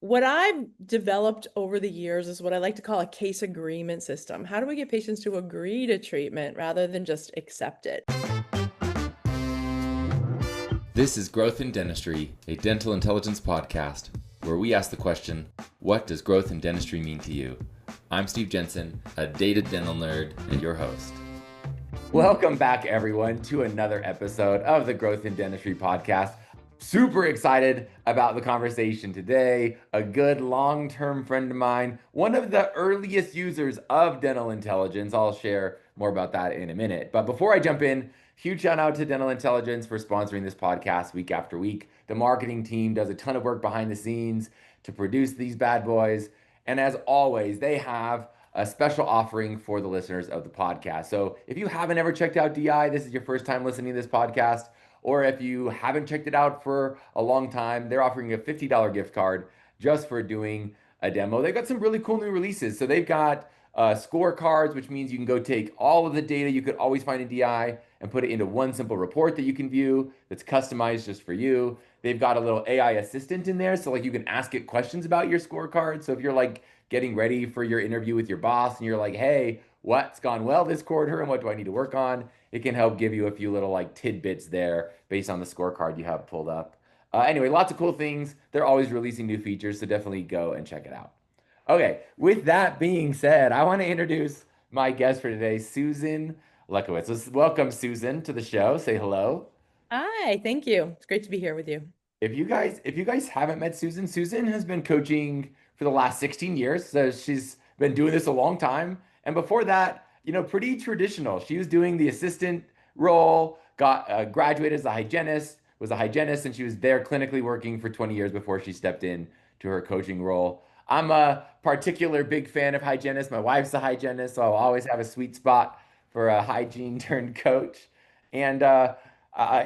What I've developed over the years is what I like to call a case agreement system. How do we get patients to agree to treatment rather than just accept it? This is Growth in Dentistry, a dental intelligence podcast, where we ask the question, what does growth in dentistry mean to you? I'm Steve Jensen, a dated dental nerd, and your host. Welcome back, everyone, to another episode of the Growth in Dentistry podcast. Super excited about the conversation today. A good long-term friend of mine, one of the earliest users of dental intelligence. I'll share more about that in a minute. But before I jump in, huge shout out to Dental Intelligence for sponsoring this podcast week after week. The marketing team does a ton of work behind the scenes to produce these bad boys. And as always, they have a special offering for the listeners of the podcast. So if you haven't ever checked out DI, this is your first time listening to this podcast, or if you haven't checked it out for a long time, they're offering a $50 gift card just for doing a demo. They've got some really cool new releases. So they've got scorecards, which means you can go take all of the data you could always find in DI and put it into one simple report that you can view that's customized just for you. They've got a little AI assistant in there. So like you can ask it questions about your scorecard. So if you're like getting ready for your interview with your boss and you're like, hey, what's gone well this quarter and what do I need to work on? It can help give you a few little like tidbits there based on the scorecard you have pulled up. Anyway, lots of cool things. They're always releasing new features, so definitely go and check it out. Okay, with that being said, I want to introduce my guest for today, Susan Leckowicz. So welcome, Susan, to the show. Say hello. Hi, thank you. It's great to be here with you. If you guys haven't met Susan, Susan has been coaching for the last 16 years. So she's been doing this a long time. And before that, pretty traditional. She was doing the assistant role, got graduated as a hygienist, was a hygienist, and she was there clinically working for 20 years before she stepped in to her coaching role. I'm a particular big fan of hygienists. My wife's a hygienist, so I'll always have a sweet spot for a hygiene turned coach. And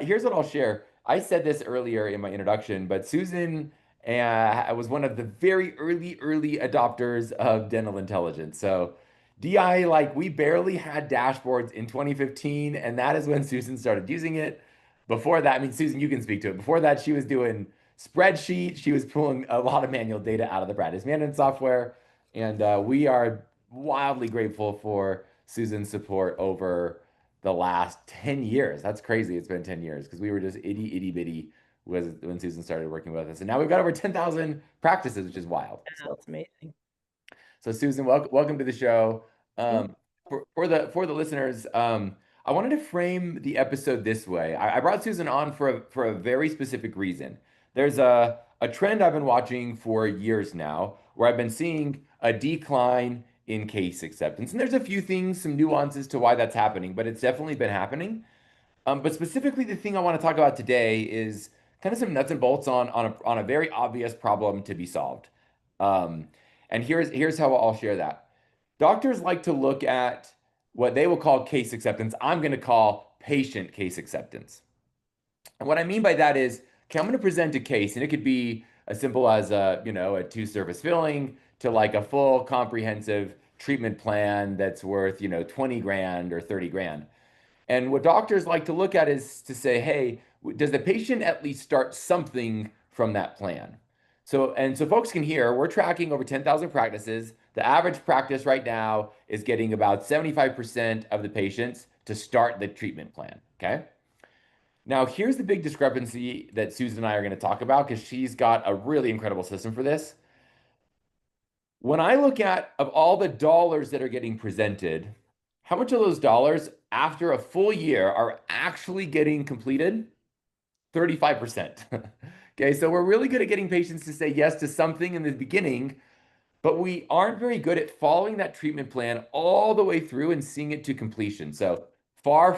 here's what I'll share. I said this earlier in my introduction, but Susan was one of the very early adopters of dental intelligence. So DI, like we barely had dashboards in 2015, and that is when Susan started using it. Before that, I mean, Susan, you can speak to it. Before that, she was doing spreadsheets. She was pulling a lot of manual data out of the practice management software. And we are wildly grateful for Susan's support over the last 10 years. That's crazy. It's been 10 years because we were just itty bitty when Susan started working with us. And now we've got over 10,000 practices, which is wild. Wow, it's amazing. So Susan, welcome to the show. Thank Um, for the listeners, I wanted to frame the episode this way. I brought Susan on for a very specific reason. There's a trend I've been watching for years now, where I've been seeing a decline in case acceptance, and there's a few things, some nuances to why that's happening, but it's definitely been happening. But specifically, the thing I want to talk about today is kind of some nuts and bolts on a very obvious problem to be solved. Um, and here's how I'll share that. Doctors like to look at what they will call case acceptance. I'm going to call patient case acceptance. And what I mean by that is, okay, I'm going to present a case, and it could be as simple as a two-surface filling to like a full comprehensive treatment plan that's worth, 20 grand or 30 grand. And what doctors like to look at is to say, hey, does the patient at least start something from that plan? So folks can hear, we're tracking over 10,000 practices. The average practice right now is getting about 75% of the patients to start the treatment plan. Okay. Now, here's the big discrepancy that Susan and I are going to talk about because she's got a really incredible system for this. When I look at of all the dollars that are getting presented, how much of those dollars after a full year are actually getting completed? 35%. Okay, so we're really good at getting patients to say yes to something in the beginning, but we aren't very good at following that treatment plan all the way through and seeing it to completion. So far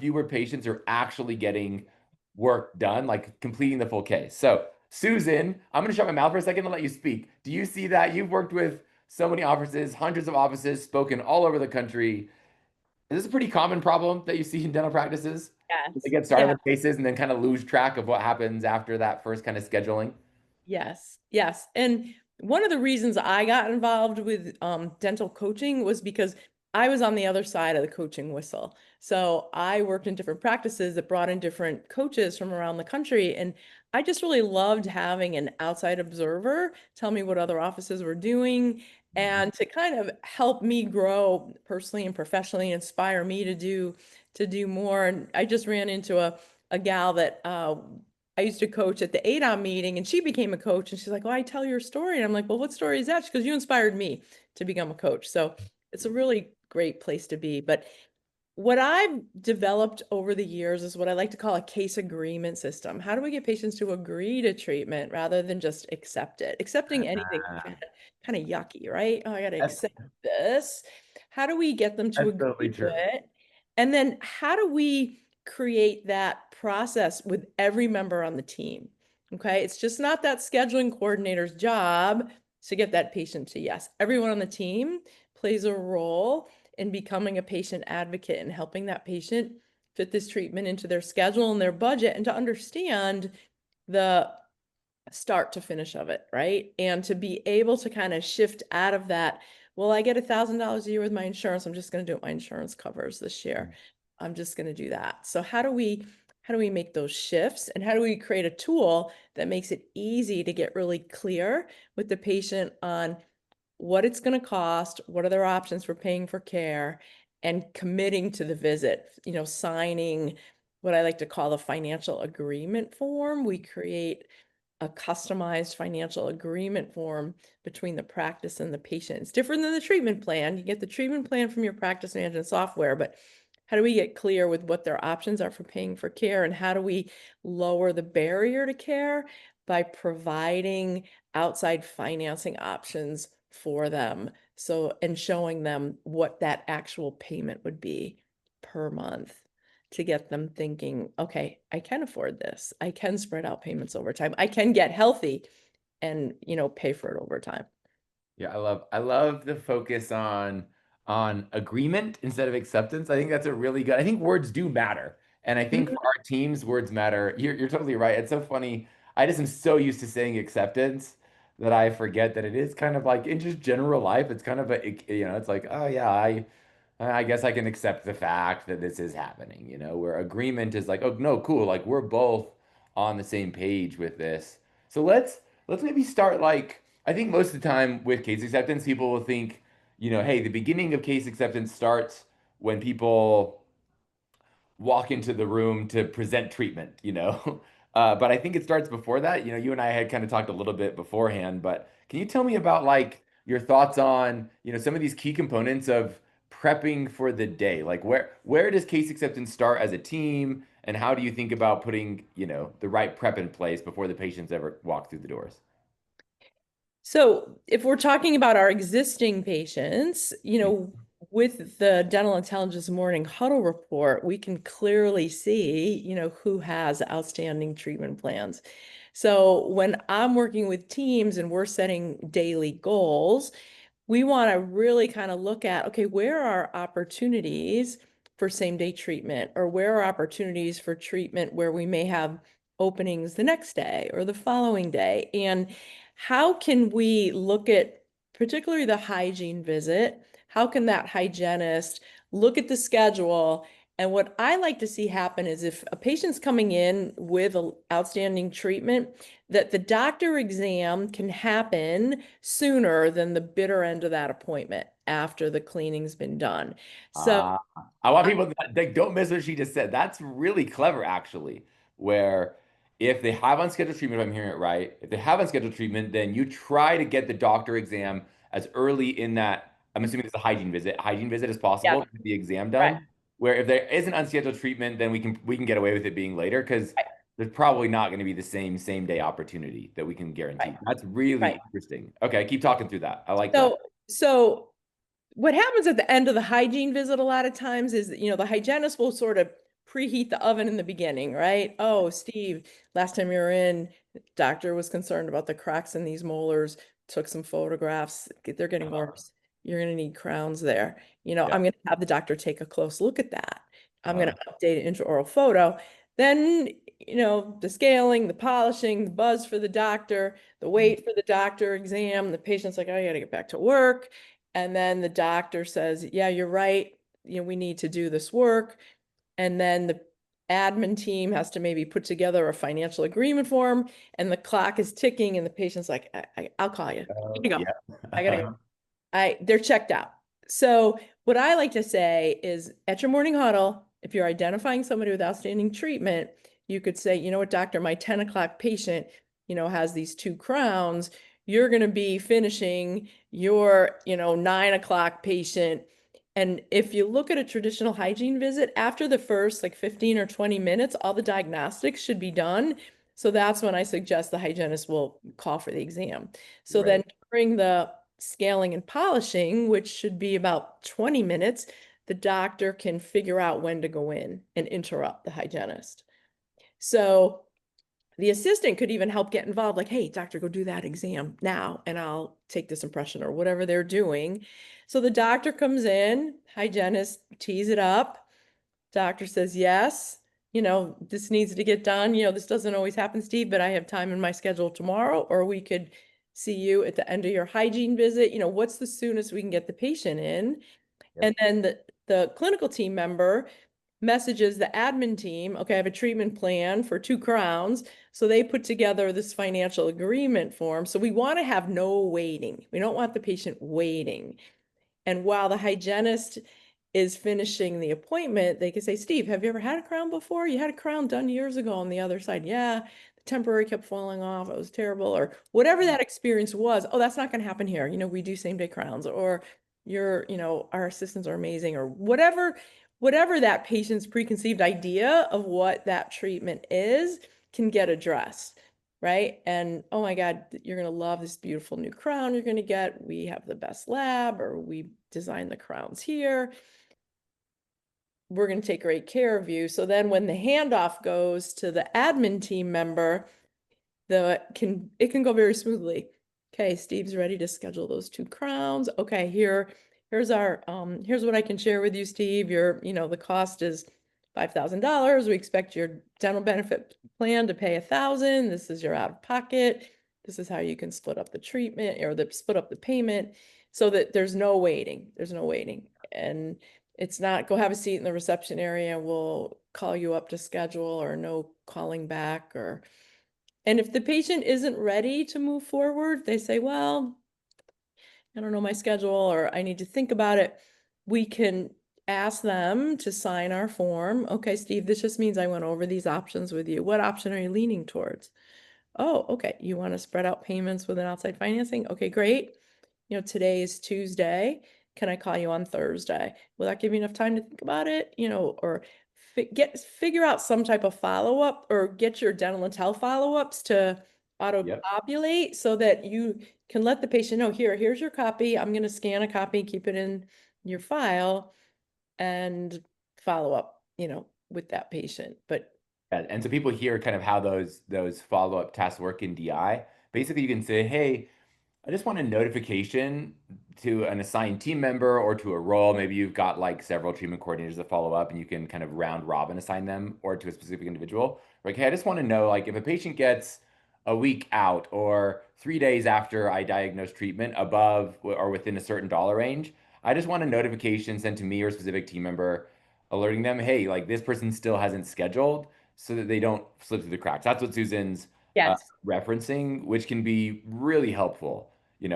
fewer patients are actually getting work done, like completing the full case. So Susan, I'm going to shut my mouth for a second and let you speak. Do you see that? You've worked with so many offices, hundreds of offices, spoken all over the country. Is this a pretty common problem that you see in dental practices? They Yes. get started Yeah. with cases and then kind of lose track of what happens after that first kind of scheduling. Yes. Yes. And one of the reasons I got involved with dental coaching was because I was on the other side of the coaching whistle. So I worked in different practices that brought in different coaches from around the country. And I just really loved having an outside observer tell me what other offices were doing Mhm. and to kind of help me grow personally and professionally, inspire me to do more. And I just ran into a gal that I used to coach at the ADOM meeting, and she became a coach. And she's like, "Well, I tell your story." And I'm like, "Well, what story is that?" She goes, "You inspired me to become a coach." So it's a really great place to be. But what I've developed over the years is what I like to call a case agreement system. How do we get patients to agree to treatment rather than just accept it? Accepting anything is Ah, kind of yucky, right? Oh, I got to that's accept this. How do we get them to that's agree totally to true. it? And then how do we create that process with every member on the team? Okay. It's just not that scheduling coordinator's job to get that patient to yes. Everyone on the team plays a role in becoming a patient advocate and helping that patient fit this treatment into their schedule and their budget and to understand the start to finish of it, right? And to be able to kind of shift out of that, well, I get $1,000 a year with my insurance. I'm just going to do what my insurance covers this year. I'm just going to do that. So how do we make those shifts and how do we create a tool that makes it easy to get really clear with the patient on what it's going to cost, what are their options for paying for care, and committing to the visit, signing what I like to call the financial agreement form. We create a customized financial agreement form between the practice and the patient. It's different than the treatment plan. You get the treatment plan from your practice management software, but how do we get clear with what their options are for paying for care and how do we lower the barrier to care by providing outside financing options for them. So, and showing them what that actual payment would be per month to get them thinking, okay, I can afford this. I can spread out payments over time. I can get healthy and, pay for it over time. Yeah, I love the focus on agreement instead of acceptance. I think that's a really good. I think words do matter. And I think Mhm. for our teams, words matter. You're totally right. It's so funny. I just am so used to saying acceptance that I forget that it is kind of like in just general life, it's kind of it's like, oh yeah, I guess I can accept the fact that this is happening, where agreement is like, oh no, cool, like we're both on the same page with this. So let's maybe start like I think most of the time with case acceptance, people will think, hey, the beginning of case acceptance starts when people walk into the room to present treatment. But I think it starts before that. You and I had kind of talked a little bit beforehand, but can you tell me about like your thoughts on, some of these key components of prepping for the day? Like where does case acceptance start as a team, and how do you think about putting, the right prep in place before the patients ever walk through the doors? So if we're talking about our existing patients, with the dental intelligence morning huddle report, we can clearly see, who has outstanding treatment plans. So when I'm working with teams and we're setting daily goals, we want to really kind of look at, okay, where are opportunities for same day treatment or where are opportunities for treatment where we may have openings the next day or the following day? And how can we look at particularly the hygiene visit? How can that hygienist look at the schedule? And what I like to see happen is if a patient's coming in with a outstanding treatment, that the doctor exam can happen sooner than the bitter end of that appointment after the cleaning's been done. So, Uh, I want I- people that they don't miss what she just said. That's really clever, actually. Where if they have unscheduled treatment, if I'm hearing it right, if they have unscheduled treatment, then you try to get the doctor exam as early in that. I'm assuming it's a hygiene visit as yeah, possible to get the exam right, done. Where if there is an unscheduled treatment, then we can get away with it being later because right, there's probably not going to be the same day opportunity that we can right, guarantee. That's really right. interesting. Okay, keep talking through that. I like that. So what happens at the end of the hygiene visit a lot of times is that, the hygienist will sort of preheat the oven in the beginning, right? Oh, Steve, last time you were in, doctor was concerned about the cracks in these molars, took some photographs. They're getting worse. You're going to need crowns there. Yeah. I'm going to have the doctor take a close look at that. I'm going Uh, to update it into oral photo. Then, the scaling, the polishing, the buzz for the doctor, the wait for the doctor exam. The patient's like, oh, I got to get back to work. And then the doctor says, yeah, you're right. We need to do this work. And then the admin team has to maybe put together a financial agreement form, and the clock is ticking and the patient's like, I'll call you. I gotta go. Yeah. I gotta go. They're checked out. So what I like to say is at your morning huddle, if you're identifying somebody with outstanding treatment, you could say, you know what, doctor, my 10 o'clock patient, has these two crowns. You're going to be finishing your, 9 o'clock patient. And if you look at a traditional hygiene visit, after the first like 15 or 20 minutes, all the diagnostics should be done. So that's when I suggest the hygienist will call for the exam. So then Right. during the scaling and polishing, which should be about 20 minutes, the doctor can figure out when to go in and interrupt the hygienist. So the assistant could even help get involved, like, hey, doctor, go do that exam now, and I'll take this impression or whatever they're doing. So the doctor comes in, hygienist tees it up. Doctor says, yes, this needs to get done. This doesn't always happen, Steve, but I have time in my schedule tomorrow, or we could see you at the end of your hygiene visit. What's the soonest we can get the patient in? Yep. And then the clinical team member messages the admin team, okay, I have a treatment plan for two crowns. So they put together this financial agreement form. So we want to have no waiting. We don't want the patient waiting. And while the hygienist is finishing the appointment, they can say, Steve, have you ever had a crown before? You had a crown done years ago on the other side. Yeah, the temporary kept falling off. It was terrible. Or whatever that experience was. Oh, that's not going to happen here. We do same day crowns, or our assistants are amazing, or whatever that patient's preconceived idea of what that treatment is can get addressed. Right. And oh my God, you're going to love this beautiful new crown you're going to get. We have the best lab, or we designed the crowns here. We're going to take great care of you. So then when the handoff goes to the admin team member, it can go very smoothly. Okay, Steve's ready to schedule those two crowns. Okay, here's what I can share with you, Steve. The cost is $5,000. We expect your dental benefit plan to pay 1,000. This is your out of pocket. This is how you can split up the treatment, or split up the payment, so that there's no waiting. There's no waiting. And it's not go have a seat in the reception area. We'll call you up to schedule, or no calling back. And if the patient isn't ready to move forward, they say, well, I don't know my schedule, or I need to think about it. We can ask them to sign our form. Okay, Steve, this just means I went over these options with you. What option are you leaning towards? Oh, okay. You want to spread out payments with an outside financing? Okay, great. Today is Tuesday. Can I call you on Thursday? Will that give you enough time to think about it? Or figure out some type of follow-up, or get your dental and health follow-ups to Yep. auto-populate, so that you can let the patient know, here's your copy. I'm going to scan a copy, keep it in your file, and follow up, with that patient. But And so people hear kind of how those follow-up tasks work in DI. Basically, you can say, hey, I just want a notification to an assigned team member or to a role. Maybe you've got like several treatment coordinators that follow up, and you can kind of round robin assign them or to a specific individual. Like, hey, I just want to know, like, if a patient gets a week out or 3 days after I diagnose treatment above or within a certain dollar range, I just want a notification sent to me or a specific team member alerting them, hey, like this person still hasn't scheduled, so that they don't slip through the cracks. That's what Susan's yes, referencing, which can be really helpful,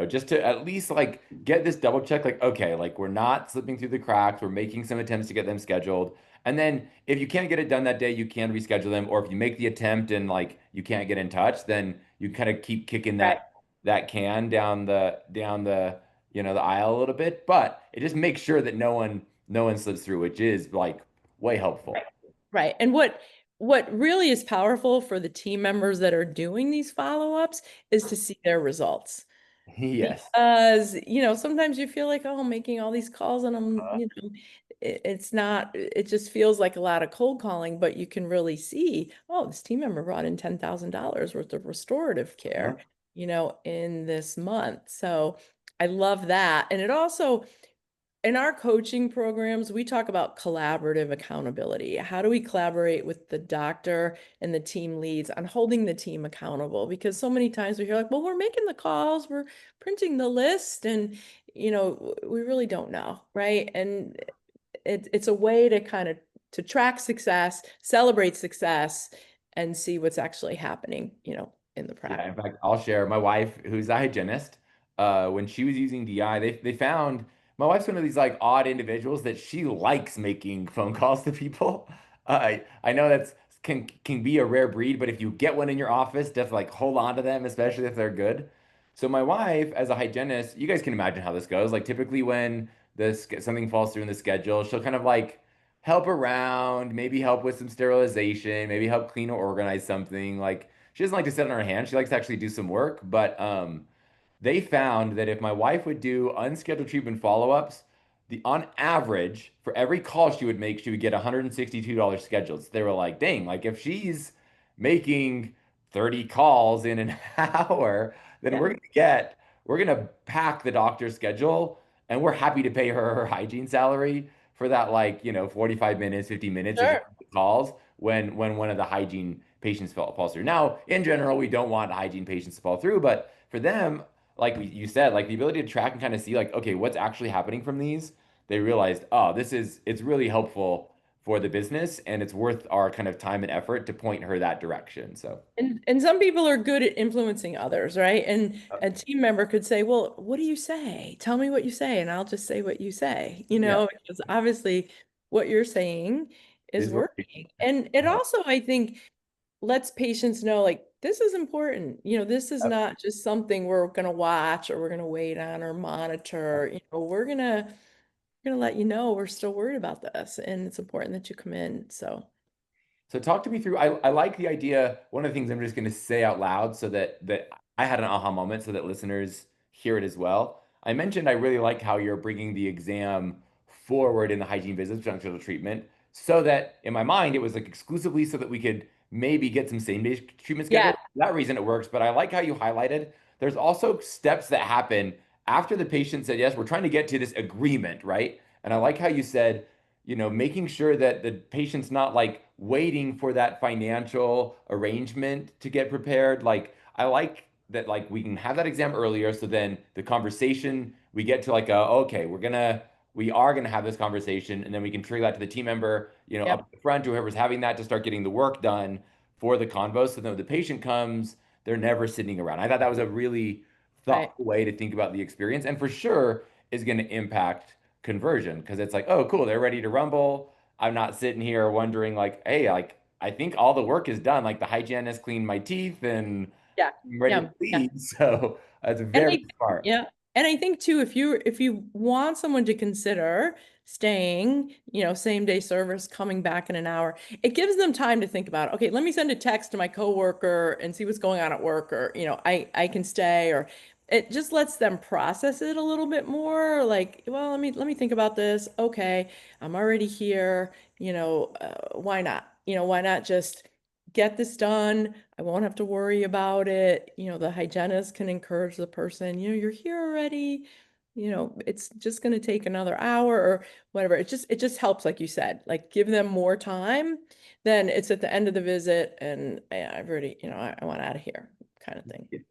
just to at least like get this double check, like, okay, like we're not slipping through the cracks, we're making some attempts to get them scheduled. And then if you can't get it done that day, you can reschedule them. Or if you make the attempt and like you can't get in touch, then you kind of keep kicking right. that can down the the aisle a little bit. But it just makes sure that no one slips through, which is like way helpful. Right. And what really is powerful for the team members that are doing these follow-ups is to see their results. Yes. Because, sometimes you feel like, oh, I'm making all these calls, and it's not, it just feels like a lot of cold calling, but you can really see, oh, this team member brought in $10,000 worth of restorative care, Uh-huh. in this month. So I love that. And it also, in our coaching programs, we talk about collaborative accountability. How do we collaborate with the doctor and the team leads on holding the team accountable? Because so many times we hear like, well, we're making the calls, we're printing the list, and we really don't know, right? And it's a way to kind of to track success, celebrate success, and see what's actually happening, in the Yeah, practice. in fact, I'll share my wife, who's a hygienist. When she was using DI, they found my wife's one of these like odd individuals that she likes making phone calls to people. I know that's can be a rare breed, but if you get one in your office, definitely like hold on to them, especially if they're good. So my wife, as a hygienist, you guys can imagine how this goes. Like typically when something falls through in the schedule, she'll kind of like help around, maybe help with some sterilization, maybe help clean or organize something. Like she doesn't like to sit on her hands. She likes to actually do some work. But they found that if my wife would do unscheduled treatment follow-ups, the on average for every call she would make, she would get $162 scheduled. So they were like, dang, like if she's making 30 calls in an hour, then Yeah, we're gonna pack the doctor's schedule and we're happy to pay her her hygiene salary for that, like, 45 minutes, 50 minutes of sure. calls when one of the hygiene patients falls through. Now, in general, we don't want hygiene patients to fall through, but for them, like you said, like the ability to track and kind of see, like, okay, what's actually happening from these, they realized, oh, it's really helpful for the business and it's worth our kind of time and effort to point her that direction. So, And some people are good at influencing others, right? And uh, a team member could say, "Well, what do you say? Tell me what you say, and I'll just say what you say." yeah, Because obviously what you're saying is is working. working. And it Uh, also, I think, lets patients know, like, this is important. This is not just something we're gonna watch or we're gonna wait on or monitor. We're gonna let you know we're still worried about this, and it's important that you come in. So, So talk to me through. I like the idea. One of the things I'm just going to say out loud so that I had an aha moment so that listeners hear it as well. I mentioned I really like how you're bringing the exam forward in the hygiene visits, functional treatment, so that in my mind it was like exclusively so that we could maybe get some same day treatment yeah, schedule. For that reason it works, but I like how you highlighted there's also steps that happen after the patient said yes. We're trying to get to this agreement, right? And I like how you said making sure that the patient's not like waiting for that financial arrangement to get prepared. Like, I like that, like, we can have that exam earlier. So then the conversation, we get to like, okay, we are gonna have this conversation. And then we can trigger that to the team member, up yep, at the front, whoever's having that to start getting the work done for the convo. So then when the patient comes, they're never sitting around. I thought that was a really right. thoughtful way to think about the experience and for sure is going to impact conversion because it's like, oh, cool, they're ready to rumble. I'm not sitting here wondering like, hey, like I think all the work is done. Like the hygienist cleaned my teeth and Yeah, I'm ready to yeah, yeah. leave. So that's And very smart. yeah. And I think too, if you want someone to consider staying, same day service, coming back in an hour, it gives them time to think about, okay, let me send a text to my coworker and see what's going on at work, or, I can stay, or it just lets them process it a little bit more. Like, well, let me think about this. Okay, I'm already here, why not? Why not just get this done? I won't have to worry about it. The hygienist can encourage the person, you're here already. It's just going to take another hour or whatever. It just helps, like you said, like give them more time than it's at the end of the visit and I've already, I want out of here kind of thing. Yes.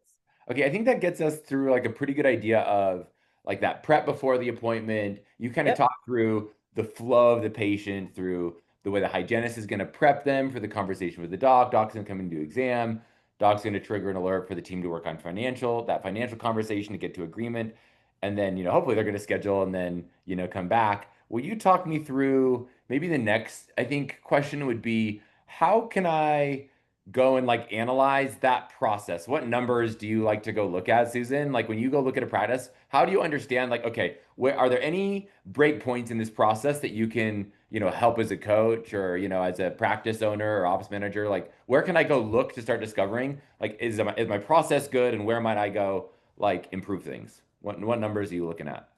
Okay, I think that gets us through like a pretty good idea of like that prep before the appointment. You kind of Yep. talk through the flow of the patient through the way the hygienist is going to prep them for the conversation with the doc. Doc's going to come and do exam. Doc's going to trigger an alert for the team to work on that financial conversation to get to agreement. And then, hopefully they're going to schedule and then, come back. Will you talk me through maybe the next, I think, question would be, how can I go and like analyze that process? What numbers do you like to go look at, Susan? Like when you go look at a practice, how do you understand like, okay, where are there any break points in this process that you can, help as a coach or, as a practice owner or office manager? Like where can I go look to start discovering like is my process good and where might I go like improve things? What numbers are you looking at?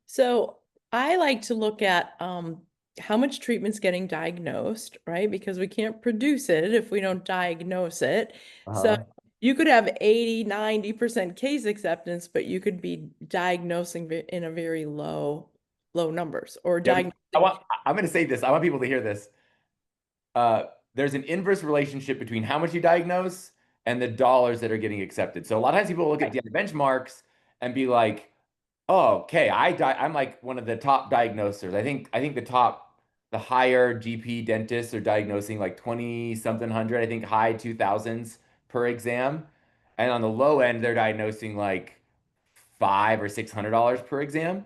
So I like to look at how much treatment's getting diagnosed, right? Because we can't produce it if we don't diagnose it. So Uh-huh. you could have 80, 90% case acceptance, but you could be diagnosing in a very low numbers, or Yeah, diagnosing. I'm going to say this. I want people to hear this. uh, there's an inverse relationship between how much you diagnose and the dollars that are getting accepted. So a lot of times people look at Right. the benchmarks and be like, "Oh, okay, I'm like one of the top diagnosers. I think the top." the higher GP dentists are diagnosing like 20 something hundred, I think high 2000s per exam. And on the low end, they're diagnosing like five or $600 per exam.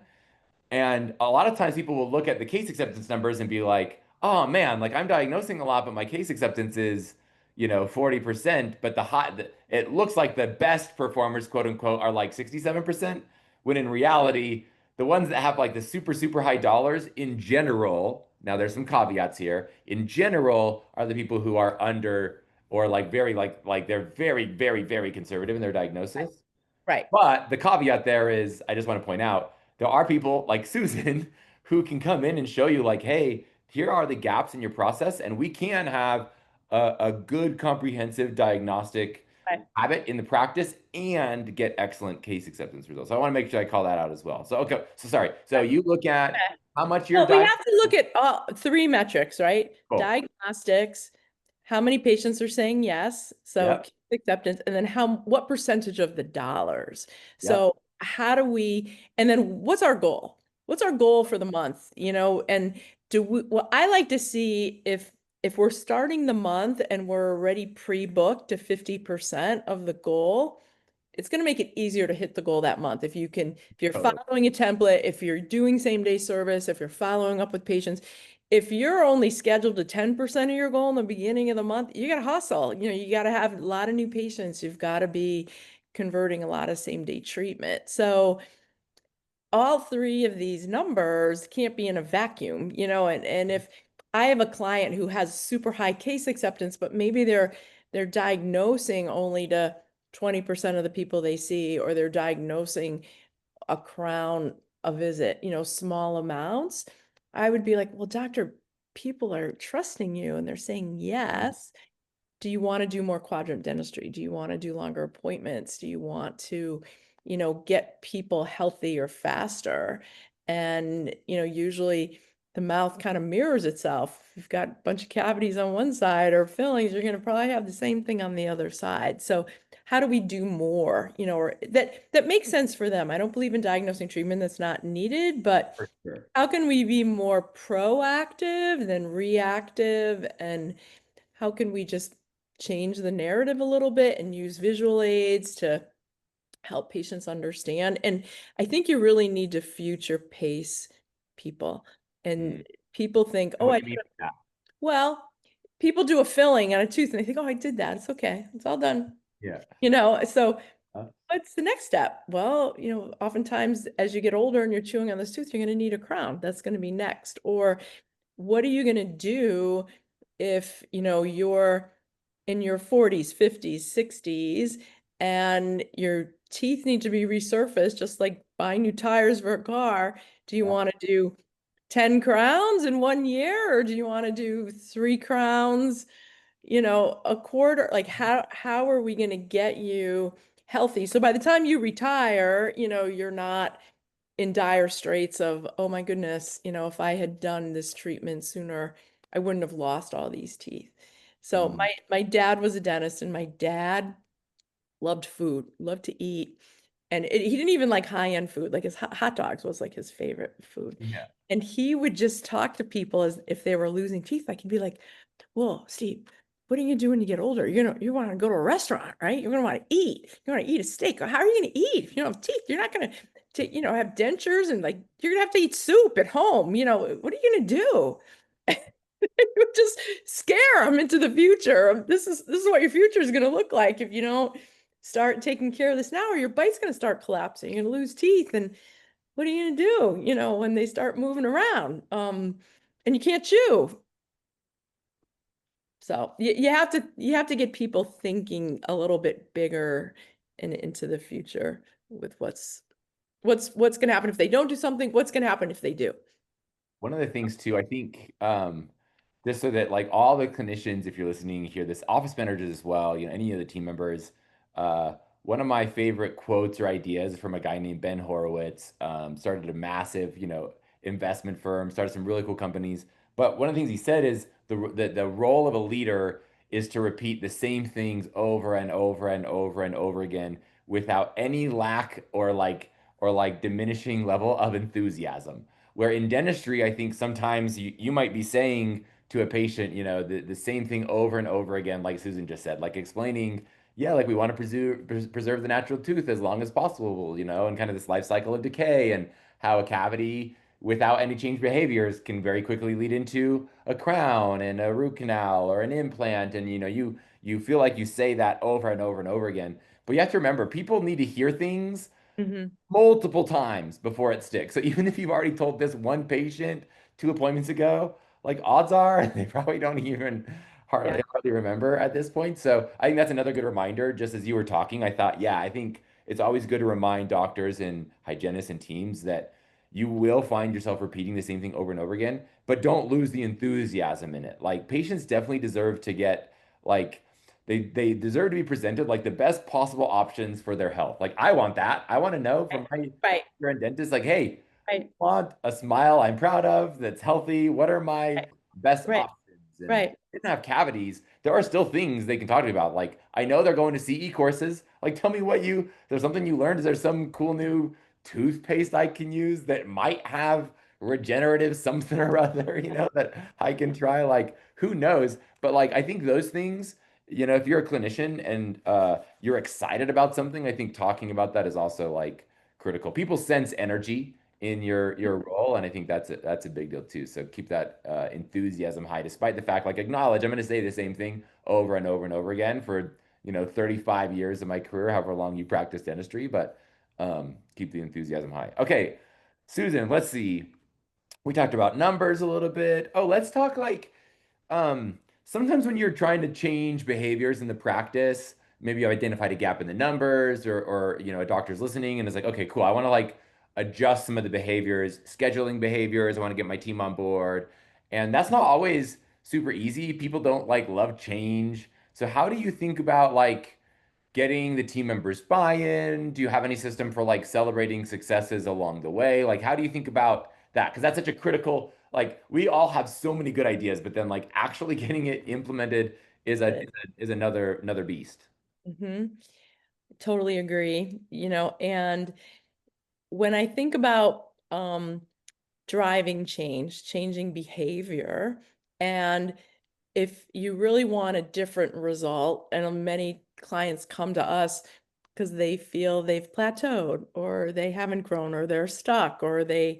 And a lot of times people will look at the case acceptance numbers and be like, oh man, like I'm diagnosing a lot, but my case acceptance is, 40%. But it looks like the best performers, quote unquote, are like 67%, when in reality, the ones that have like the super, super high dollars in general, now there's some caveats here, in general, are the people who are under or like very, like they're very, very, very conservative in their Right. diagnosis. Right. But the caveat there is, I just want to point out, there are people like Susan who can come in and show you, like, hey, here are the gaps in your process, and we can have a good comprehensive diagnostic Right. habit in the practice and get excellent case acceptance results. So I want to make sure I call that out as well. So, okay. So, sorry. So, you look at Okay. how much you're Well, we diagnosing. have to look at all three metrics, right? Cool. Diagnostics, how many patients are saying yes, so Yep. case acceptance, and then what percentage of the dollars. Yep. So how do we, and then what's our goal? What's our goal for the month? And well, I like to see if we're starting the month and we're already pre-booked to 50% of the goal, it's going to make it easier to hit the goal that month. If you're Totally. following a template, if you're doing same day service, if you're following up with patients, if you're only scheduled to 10% of your goal in the beginning of the month, you got to hustle. You got to have a lot of new patients. You've got to be converting a lot of same day treatment. So all three of these numbers can't be in a vacuum, and if I have a client who has super high case acceptance, but maybe they're diagnosing only to 20% of the people they see, or they're diagnosing a crown a visit, small amounts, I would be like, well, doctor, people are trusting you and they're saying yes. Do you want to do more quadrant dentistry? Do you want to do longer appointments? Do you want to, get people healthier faster? And, usually the mouth kind of mirrors itself. If you've got a bunch of cavities on one side or fillings, you're going to probably have the same thing on the other side. So how do we do more, or that makes sense for them? I don't believe in diagnosing treatment that's not needed, but For sure. how can we be more proactive than reactive? And how can we just change the narrative a little bit and use visual aids to help patients understand? And I think you really need to future pace people. Mm. And people think, And oh, what do you mean by that? well, people do a filling on a tooth and they think, oh, I did that. It's okay. It's all done. Yeah. So Uh, what's the next step? Well, oftentimes as you get older and you're chewing on this tooth, you're going to need a crown. That's going to be next. Or what are you going to do if, you're in your 40s, 50s, 60s, and your teeth need to be resurfaced, just like buying new tires for a car? Do you yeah. want to do 10 crowns in 1 year, or do you want to do 3 crowns, a quarter? Like how are we going to get you healthy? So by the time you retire, you're not in dire straits of, oh my goodness, if I had done this treatment sooner, I wouldn't have lost all these teeth. So Mm. my dad was a dentist, and my dad loved food, loved to eat. And he didn't even like high-end food. Like his hot dogs was like his favorite food. Yeah. And he would just talk to people as if they were losing teeth. Like he'd be like, well, Steve, what are you gonna do when you get older? You want to go to a restaurant, right? You're gonna want to eat. You want to eat a steak. How are you gonna eat if you don't have teeth? You're not gonna have dentures, and like you're gonna have to eat soup at home. What are you gonna do? It would just scare them into the future. This is what your future is gonna look like if you don't start taking care of this now, or your bite's gonna start collapsing. You're gonna lose teeth, and what are you gonna do? When they start moving around, and you can't chew. So you have to get people thinking a little bit bigger and into the future with what's going to happen if they don't do something, what's going to happen if they do. One of the things too, I think, just so that like all the clinicians, if you're listening, hear this, office managers as well, any of the team members. Uh, One of my favorite quotes or ideas is from a guy named Ben Horowitz. Started a massive, investment firm, started some really cool companies. But one of the things he said is the role of a leader is to repeat the same things over and over and over and over again without any lack or like diminishing level of enthusiasm. Where in dentistry, I think sometimes you might be saying to a patient, the same thing over and over again, like Susan just said, like explaining, yeah, like we want to preserve the natural tooth as long as possible, and kind of this life cycle of decay and how a cavity without any change behaviors can very quickly lead into a crown and a root canal or an implant. And you feel like you say that over and over and over again. But you have to remember, people need to hear things Hmm. multiple times before it sticks. So even if you've already told this one patient 2 appointments ago, like odds are they probably don't even Yeah. hardly remember at this point. So I think that's another good reminder. Just as you were talking, I thought, yeah, I think it's always good to remind doctors and hygienists and teams that you will find yourself repeating the same thing over and over again, but don't lose the enthusiasm in it. Like patients definitely deserve to get like they deserve to be presented like the best possible options for their health. Like I want that. I want to know Right. from my Right. current dentist, like, hey, Right. want a smile I'm proud of that's healthy. What are my Right. best Right. options? And if Right. they didn't have cavities, there are still things they can talk to me about. Like I know they're going to CE courses. Like tell me there's something you learned. Is there some cool new toothpaste I can use that might have regenerative something or other, that I can try? Like who knows? But like I think those things, if you're a clinician and you're excited about something, I think talking about that is also like critical. People sense energy in your role, and I think that's a big deal too. So keep that enthusiasm high, despite the fact, like acknowledge I'm going to say the same thing over and over and over again for 35 years of my career, however long you practice dentistry, but keep the enthusiasm high. Okay, Susan, let's see. We talked about numbers a little bit. Oh, let's talk like sometimes when you're trying to change behaviors in the practice, maybe you identified a gap in the numbers or a doctor's listening and is like, okay, cool. I want to like adjust some of the behaviors, scheduling behaviors. I want to get my team on board. And that's not always super easy. People don't like love change. So how do you think about like getting the team members buy-in? Do you have any system for like celebrating successes along the way? Like, how do you think about that? Because that's such a critical, like, we all have so many good ideas, but then like actually getting it implemented is another beast. Mm-hmm. Totally agree. And when I think about driving change, changing behavior, and if you really want a different result, and many clients come to us because they feel they've plateaued or they haven't grown or they're stuck or they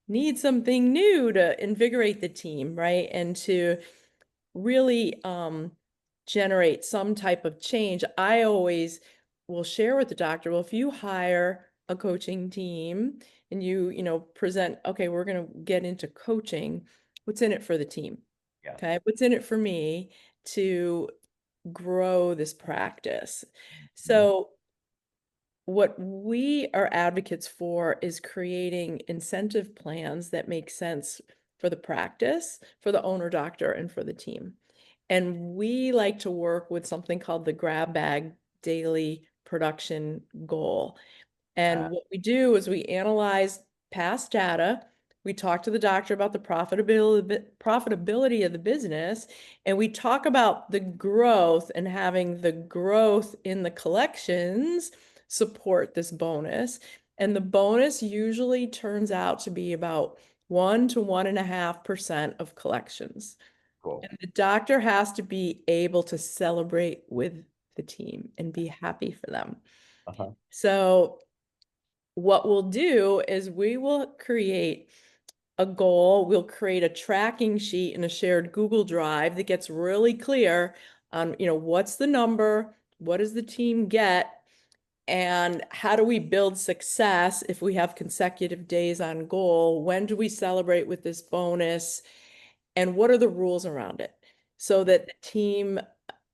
need something new to invigorate the team, right? And to really generate some type of change, I always will share with the doctor, well, if you hire a coaching team and present, okay, we're going to get into coaching, what's in it for the team? Yeah. Okay, what's in it for me to grow this practice? Mhm. So what we are advocates for is creating incentive plans that make sense for the practice, for the owner doctor, and for the team. And we like to work with something called the grab bag daily production goal. Uh, And what we do is we analyze past data. We talk to the doctor about the profitability of the business, and we talk about the growth and having the growth in the collections support this bonus. And the bonus usually turns out to be about 1 to 1.5% of collections. cool. And the doctor has to be able to celebrate with the team and be happy for them. Uh-huh. So what we'll do is we will create a goal, we'll create a tracking sheet in a shared Google Drive that gets really clear on, what's the number, what does the team get, and how do we build success if we have consecutive days on goal? When do we celebrate with this bonus? And what are the rules around it? So that the team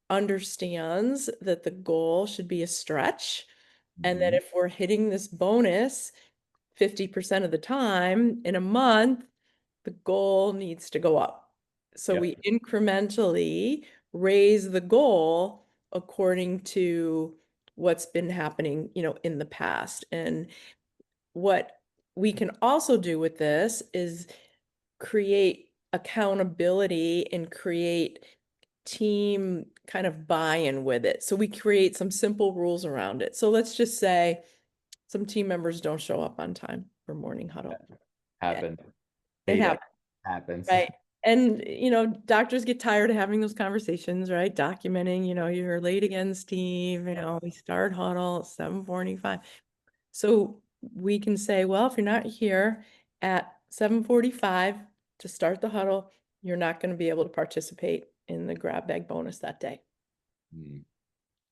understands that the goal should be a stretch, and that Mhm. if we're hitting this bonus 50% of the time in a month, the goal needs to go up. So Yep. we incrementally raise the goal according to what's been happening, in the past. And what we can also do with this is create accountability and create team kind of buy-in with it. So we create some simple rules around it. So let's just say some team members don't show up on time for morning huddle. And Happened. It Payday happens, happens. right? And, doctors get tired of having those conversations, right? Documenting, you're late again, Steve, we start huddle at 7:45. So we can say, well, if you're not here at 7:45 to start the huddle, you're not going to be able to participate in the grab bag bonus that day. Mm,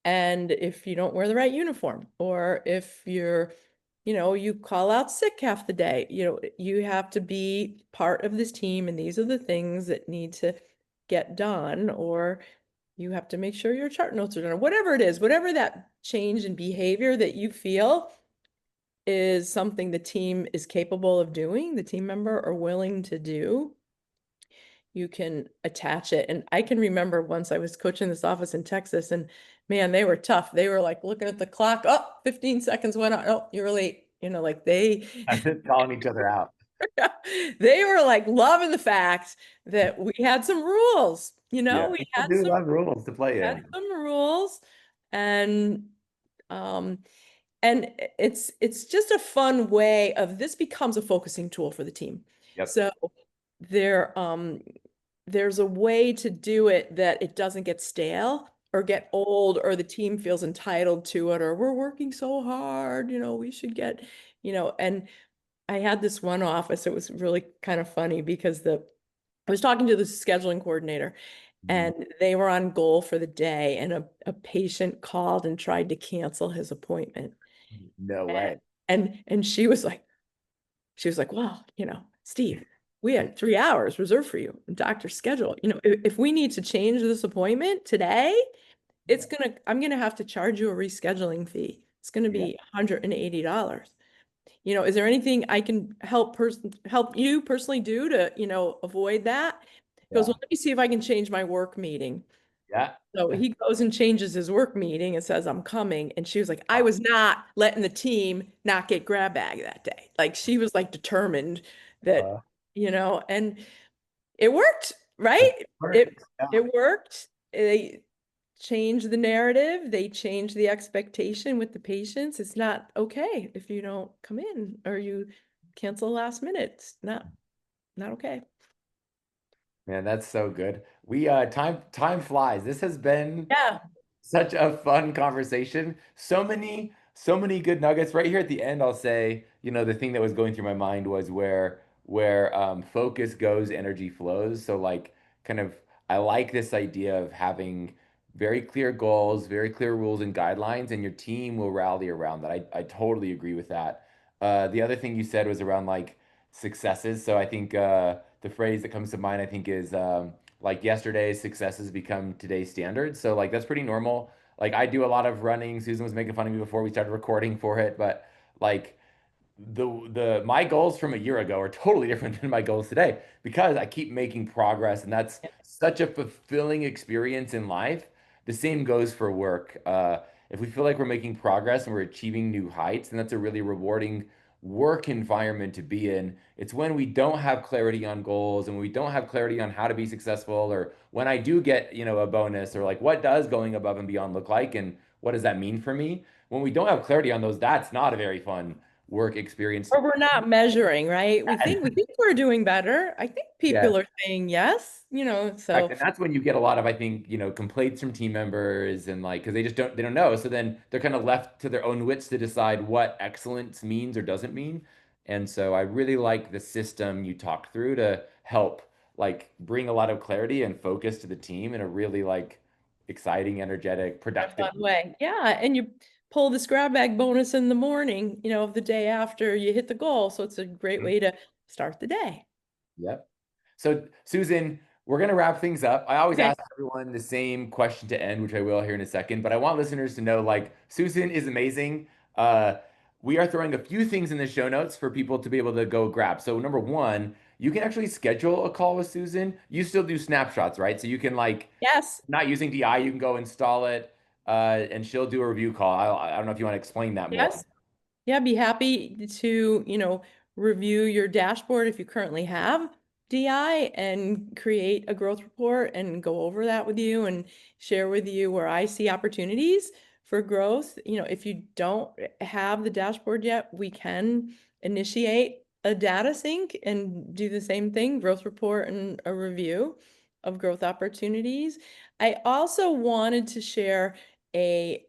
And if you don't wear the right uniform, or if you call out sick half the day, you have to be part of this team, and these are the things that need to get done, or you have to make sure your chart notes are done, or whatever it is, whatever that change in behavior that you feel is something the team is capable of doing, the team member are willing to do, you can attach it. And I can remember once I was coaching this office in Texas, and man, they were tough. They were like looking at the clock. Oh, 15 seconds went on. Oh, you're late. Like they calling each other out. they were like loving the fact that we had some rules. Yeah, We people do love rules to play had in. some rules, and um and it's just a fun way of, this becomes a focusing tool for the team. Yep. So there there's a way to do it that it doesn't get stale or get old, or the team feels entitled to it, or we're working so hard, we should get, and I had this one office, it was really kind of funny because I was talking to the scheduling coordinator, Mhm. and they were on goal for the day, and a patient called and tried to cancel his appointment. No And way. and she was like, well, Steve, we had 3 hours reserved for you, doctor schedule. If we need to change this appointment today, I'm gonna have to charge you a rescheduling fee. It's gonna Yeah. be $180. Is there anything I can help you personally do to, avoid that? He goes, Yeah. well, let me see if I can change my work meeting. Yeah. So he goes and changes his work meeting and says, I'm coming. And she was like, I Wow. was not letting the team not get grab bag that day. Like she was like determined that, Uh, and it worked, it right? It works. Yeah. it worked. They changed the narrative. They changed the expectation with the patients. It's not okay if you don't come in or you cancel last minute. It's not okay. Man, that's so good. We time flies. This has been Yeah. such a fun conversation. So many good nuggets. Right here at the end, I'll say, the thing that was going through my mind was where focus goes, energy flows. So like kind of I like this idea of having very clear goals, very clear rules and guidelines, and your team will rally around that. I totally agree with that. The other thing you said was around like successes. So I think the phrase that comes to mind, I think, is like yesterday's successes become today's standards. So like that's pretty normal. Like I do a lot of running. Susan was making fun of me before we started recording for it, but like the my goals from a year ago are totally different than my goals today because I keep making progress, and that's such a fulfilling experience in life. The same goes for work. If we feel like we're making progress and we're achieving new heights, and that's a really rewarding work environment to be in. It's when we don't have clarity on goals and when we don't have clarity on how to be successful, or when I do get, a bonus, or like what does going above and beyond look like and what does that mean for me? When we don't have clarity on those, that's not a very fun work experience. Or we're not measuring, right? We think we're doing better. I think Yeah. people are saying yes, Correct. so And that's when you get a lot of, I think, complaints from team members and like, because they don't know. So then they're kind of left to their own wits to decide what excellence means or doesn't mean. And so I really like the system you talked through to help like bring a lot of clarity and focus to the team in a really like exciting, energetic, a productive. fun way. Yeah, and you pull this grab bag bonus in the morning, of the day after you hit the goal. So it's a great way to start the day. Yep. So, Susan, we're going to wrap things up. I always Okay. ask everyone the same question to end, which I will here in a second, but I want listeners to know like Susan is amazing. Uh, we are throwing a few things in the show notes for people to be able to go grab. So, number one, you can actually schedule a call with Susan. You still do snapshots, right? So, you can like, Yes. not using DI, you can go install it and she'll do a review call. I don't know if you want to explain that more. Yes. Yeah, be happy to, review your dashboard if you currently have DI, and create a growth report and go over that with you and share with you where I see opportunities for growth. If you don't have the dashboard yet, we can initiate a data sync and do the same thing, growth report and a review of growth opportunities. I also wanted to share a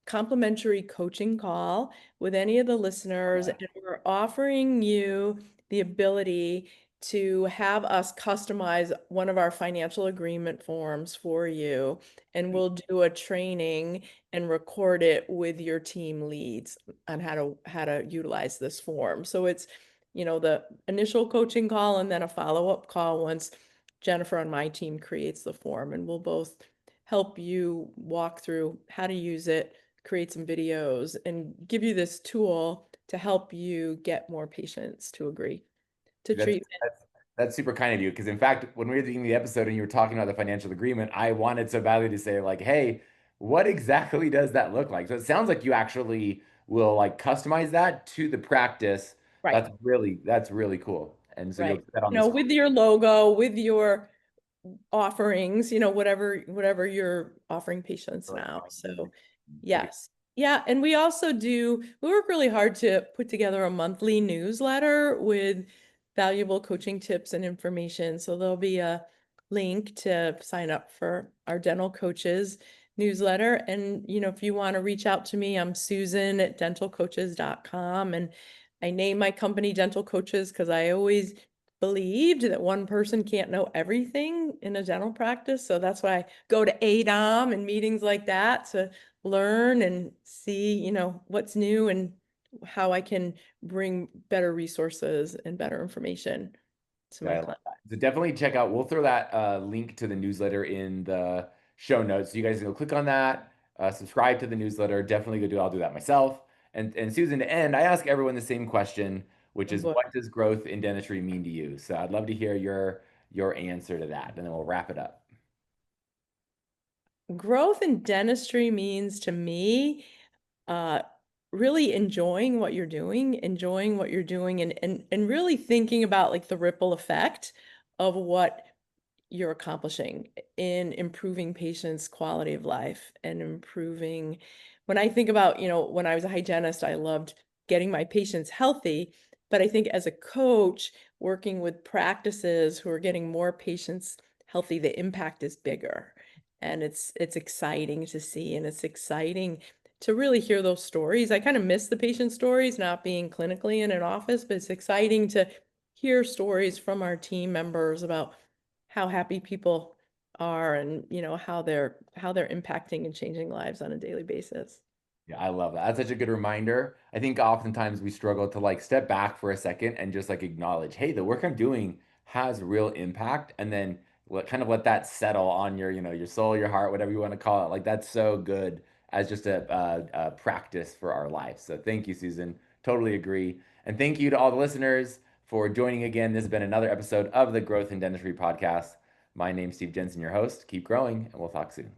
complimentary coaching call with any of the listeners, and we're offering you the ability to have us customize one of our financial agreement forms for you, and we'll do a training and record it with your team leads on how to utilize this form. So it's, the initial coaching call and then a follow-up call once Jennifer on my team creates the form, and we'll both help you walk through how to use it, create some videos, and give you this tool to help you get more patients to agree to That's treatment. that's that's super kind of you. Because in fact, when we were doing the episode and you were talking about the financial agreement, I wanted so badly to say like, hey, what exactly does that look like? So it sounds like you actually will like customize that to the practice. Right, That's really cool. And so you'll right. do that on this. With your logo, with your offerings, whatever you're offering patients now. So yes. Yeah, and we work really hard to put together a monthly newsletter with valuable coaching tips and information. So there'll be a link to sign up for our dental coaches newsletter. And, if you want to reach out to me, I'm Susan at dentalcoaches.com. And I name my company Dental Coaches because I always believed that one person can't know everything in a dental practice. So that's why I go to ADOM and meetings like that to learn and see, what's new and how I can bring better resources and better information to Yeah, my I love clients. that. So definitely check out. We'll throw that link to the newsletter in the show notes. So you guys can go click on that, subscribe to the newsletter. Definitely go do. I'll do that myself. And Susan, to end, I ask everyone the same question, which Oh is, boy. what does growth in dentistry mean to you? So I'd love to hear your answer to that, and then we'll wrap it up. Growth in dentistry means to me, uh, really enjoying what you're doing and really thinking about like the ripple effect of what you're accomplishing in improving patients' quality of life and improving. When I think about, when I was a hygienist, I loved getting my patients healthy. But I think as a coach, working with practices who are getting more patients healthy, the impact is bigger. And it's exciting to see, and it's exciting to really hear those stories. I kind of miss the patient stories, not being clinically in an office, but it's exciting to hear stories from our team members about how happy people are and how they're impacting and changing lives on a daily basis. Yeah, I love that. That's such a good reminder. I think oftentimes we struggle to like step back for a second and just like acknowledge, hey, the work I'm doing has real impact, and then let that settle on your soul, your heart, whatever you want to call it. Like that's so good as just a practice for our life. So thank you, Susan. Totally agree. And thank you to all the listeners for joining again. This has been another episode of the Growth in Dentistry podcast. My name's Steve Jensen, your host. Keep growing, and we'll talk soon.